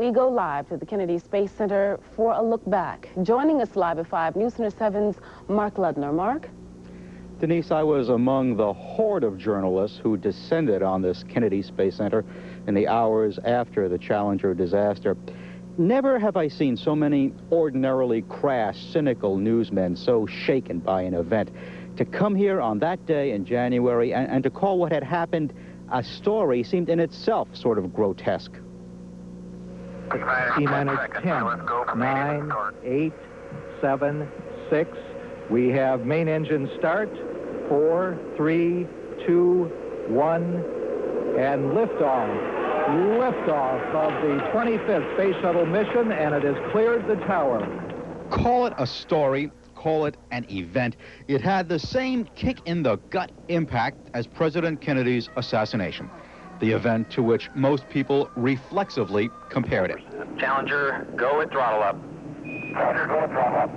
we go live to the Kennedy Space Center for a look back. Joining us live at 5 News Center 7's Mark Ludner. Mark? Denise, I was among the horde of journalists who descended on this Kennedy Space Center in the hours after the Challenger disaster. Never have I seen so many ordinarily crass, cynical newsmen so shaken by an event. To come here on that day in January and to call what had happened a story seemed in itself sort of grotesque. T-minus 10, 9, 8, 7, 6. We have main engine start. 4, 3, 2, 1, and liftoff. Liftoff of the 25th Space Shuttle mission, and it has cleared the tower. Call it a story, call it an event. It had the same kick-in-the-gut impact as President Kennedy's assassination, the event to which most people reflexively compared it. Challenger, go at throttle up. Challenger, go at throttle up.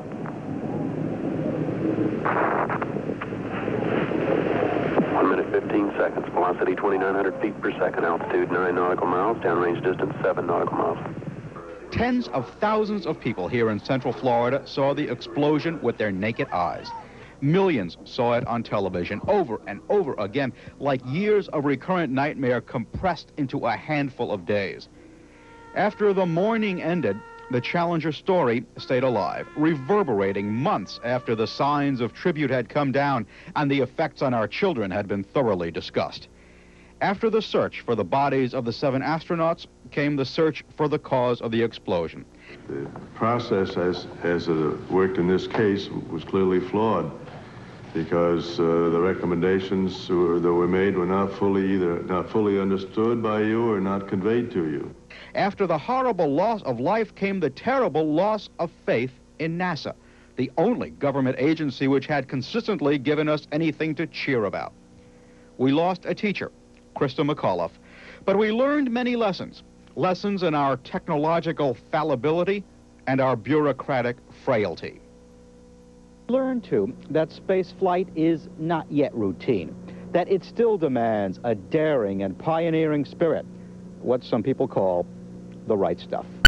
1 minute 15 seconds. Velocity 2,900 feet per second. Altitude 9 nautical miles. Downrange distance 7 nautical miles. Tens of thousands of people here in Central Florida saw the explosion with their naked eyes. Millions saw it on television over and over again, like years of recurrent nightmare compressed into a handful of days. After the mourning ended, the Challenger story stayed alive, reverberating months after the signs of tribute had come down and the effects on our children had been thoroughly discussed. After the search for the bodies of the 7 astronauts came the search for the cause of the explosion. The process as it worked in this case was clearly flawed because the recommendations that were made were either not fully understood by you or not conveyed to you. After the horrible loss of life came the terrible loss of faith in NASA, the only government agency which had consistently given us anything to cheer about. We lost a teacher, Christa McAuliffe, but we learned many lessons. Lessons in our technological fallibility and our bureaucratic frailty. Learned, too, that space flight is not yet routine, that it still demands a daring and pioneering spirit, what some people call the right stuff.